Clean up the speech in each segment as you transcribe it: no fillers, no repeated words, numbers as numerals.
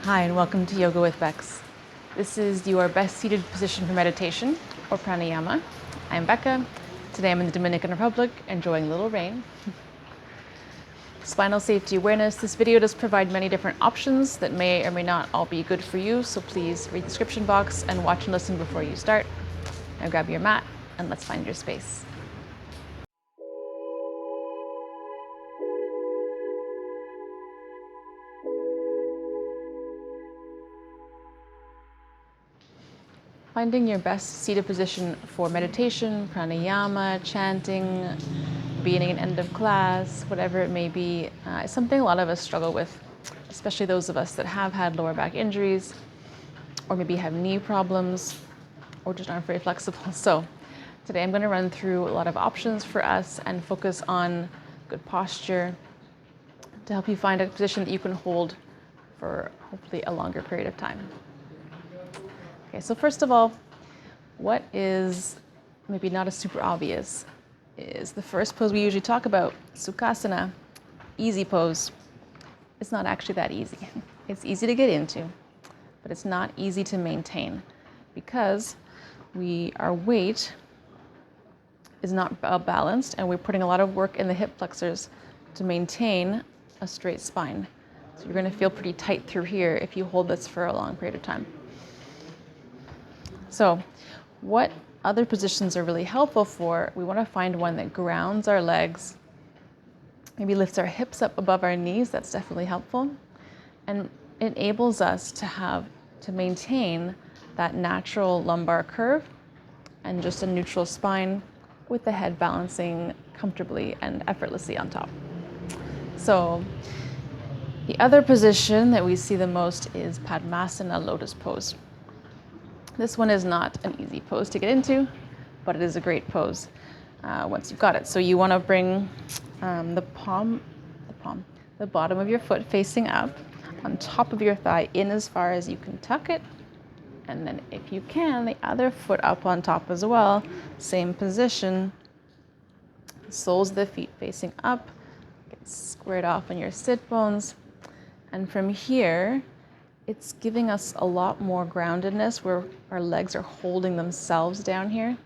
Hi, and welcome to Yoga with Becs. This is your best seated position for meditation, or pranayama. I'm Becca. Today I'm in the Dominican Republic, enjoying a little rain. Spinal safety awareness. This video does provide many different options that may or may not all be good for you, so please read the description box and watch and listen before you start. Now grab your mat and let's find your space. Finding your best seated position for meditation, pranayama, chanting, beginning and end of class, whatever it may be, is something a lot of us struggle with, especially those of us that have had lower back injuries, or maybe have knee problems, or just aren't very flexible. So today I'm going to run through a lot of options for us and focus on good posture to help you find a position that you can hold for hopefully a longer period of time. Okay, so first of all, what is maybe not as super obvious is the first pose we usually talk about, Sukhasana, easy pose. It's not actually that easy. It's easy to get into, but it's not easy to maintain because our weight is not balanced and we're putting a lot of work in the hip flexors to maintain a straight spine. So you're going to feel pretty tight through here if you hold this for a long period of time. So what other positions are really helpful for? We want to find one that grounds our legs, maybe lifts our hips up above our knees. That's definitely helpful, and enables us to maintain that natural lumbar curve and just a neutral spine with the head balancing comfortably and effortlessly on top. So the other position that we see the most is Padmasana, Lotus pose. This one is not an easy pose to get into, but it is a great pose once you've got it. So you want to bring the bottom of your foot facing up on top of your thigh in as far as you can tuck it. And then if you can, the other foot up on top as well. Same position. Soles of the feet facing up. Get squared off on your sit bones. And from here, it's giving us a lot more groundedness where our legs are holding themselves down here.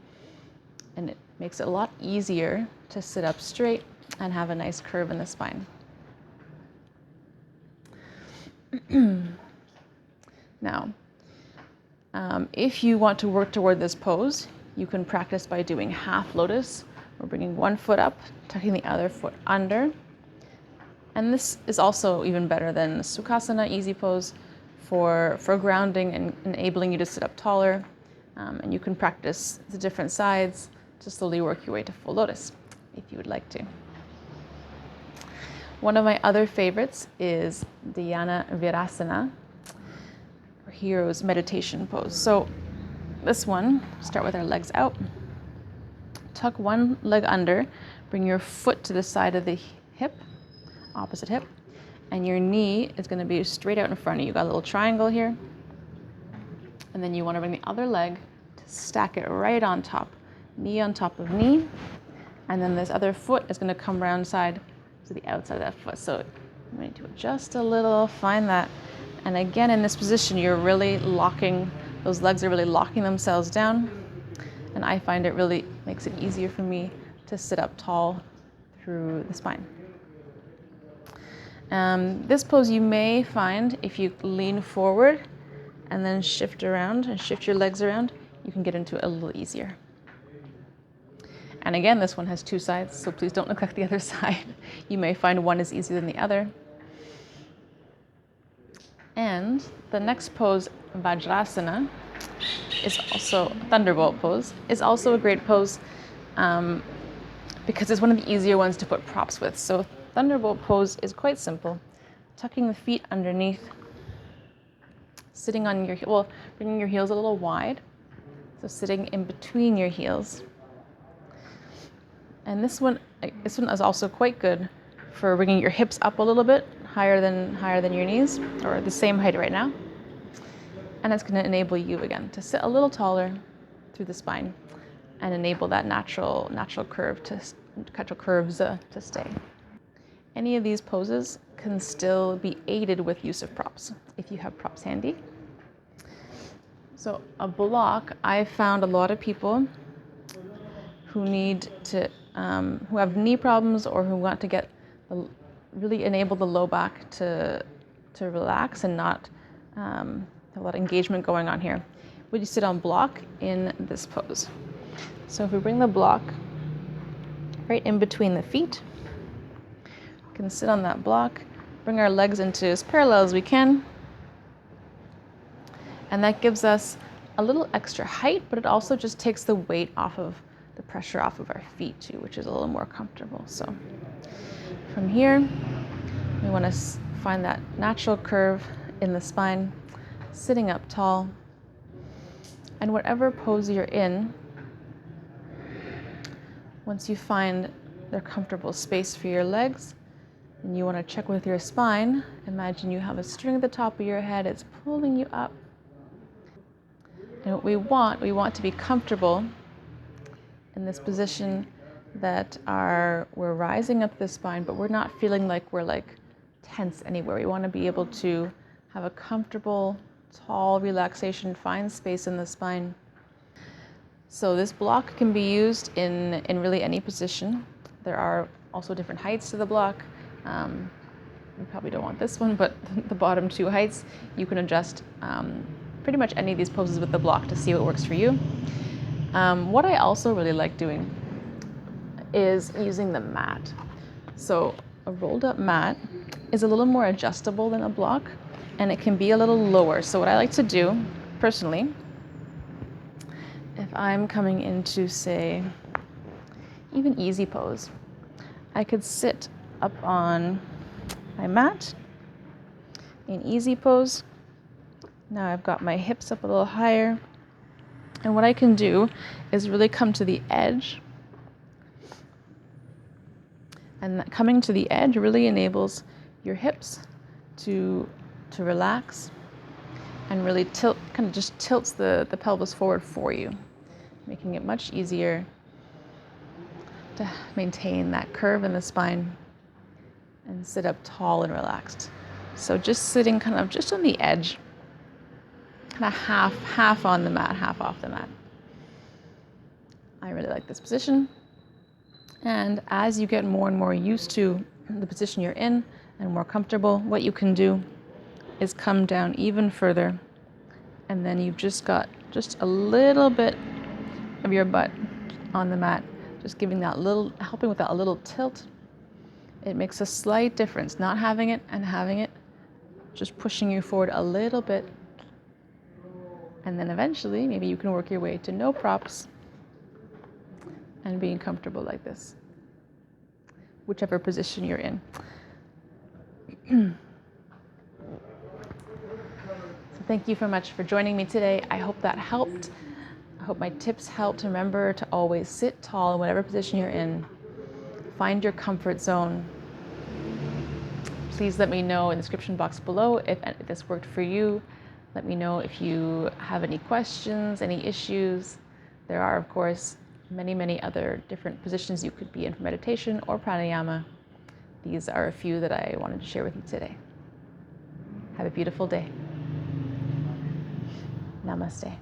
And it makes it a lot easier to sit up straight and have a nice curve in the spine. Now, if you want to work toward this pose, you can practice by doing half lotus. We're bringing one foot up, tucking the other foot under. And this is also even better than Sukhasana, easy pose, for grounding and enabling you to sit up taller. And you can practice the different sides to slowly work your way to full lotus if you would like to. One of my other favorites is Dhyana Virasana, or hero's meditation pose. So this one, start with our legs out. Tuck one leg under, bring your foot to the side of the hip, opposite hip, and your knee is going to be straight out in front of you. You got a little triangle here. And then you want to bring the other leg to stack it right on top. Knee on top of knee. And then this other foot is going to come round side to the outside of that foot. So I'm going to adjust a little, find that. And again, in this position, you're really locking, those legs are really locking themselves down. And I find it really makes it easier for me to sit up tall through the spine. This pose you may find if you lean forward and then shift around and shift your legs around, you can get into it a little easier. And again, this one has two sides, so please don't neglect the other side. You may find one is easier than the other. And the next pose, Vajrasana, is also Thunderbolt Pose, is also a great pose because it's one of the easier ones to put props with. So Thunderbolt Pose is quite simple. Tucking the feet underneath, sitting on your, bringing your heels a little wide. So sitting in between your heels. And this one is also quite good for bringing your hips up a little bit higher than your knees, or the same height right now. And it's going to enable you again to sit a little taller through the spine and enable that natural curves to stay. any of these poses can still be aided with use of props if you have props handy. So a block, I found a lot of people who need to, who have knee problems or who want to get really enable the low back to relax and not have a lot of engagement going on here. Would you sit on block in this pose? So if we bring the block right in between the feet, we can sit on that block, bring our legs into as parallel as we can, and that gives us a little extra height, but it also just takes the weight off of the pressure off of our feet too, which is a little more comfortable. So from here, we want to find that natural curve in the spine, sitting up tall. And whatever pose you're in, once you find the comfortable space for your legs, and you want to check with your spine, imagine you have a string at the top of your head, it's pulling you up. And what we want to be comfortable in this position that we're rising up the spine, but we're not feeling like we're like tense anywhere. We want to be able to have a comfortable, tall relaxation, find space in the spine. So this block can be used in really any position. There are also different heights to the block. You probably don't want this one, but the bottom two heights, you can adjust pretty much any of these poses with the block to see what works for you. What I also really like doing is using the mat. So a rolled up mat is a little more adjustable than a block, and it can be a little lower. So what I like to do personally, if I'm coming into, say, even easy pose, I could sit up on my mat in easy pose. Now I've got my hips up a little higher. And what I can do is really come to the edge. And that coming to the edge really enables your hips to relax and really tilt, kind of just tilts the pelvis forward for you, making it much easier to maintain that curve in the spine and sit up tall and relaxed. So just sitting kind of just on the edge, kind of half on the mat, half off the mat. I really like this position. And as you get more and more used to the position you're in and more comfortable, what you can do is come down even further, and then you've just got just a little bit of your butt on the mat, just giving that little, helping with that little tilt. It makes a slight difference, not having it and having it, just pushing you forward a little bit. And then eventually, maybe you can work your way to no props and being comfortable like this, whichever position you're in. So thank you very much for joining me today. I hope that helped. I hope my tips helped. Remember to always sit tall in whatever position you're in. Find your comfort zone. Please let me know in the description box below if this worked for you. Let me know if you have any questions, any issues. There are, of course, many other different positions you could be in for meditation or pranayama. These are a few that I wanted to share with you today. Have a beautiful day. Namaste.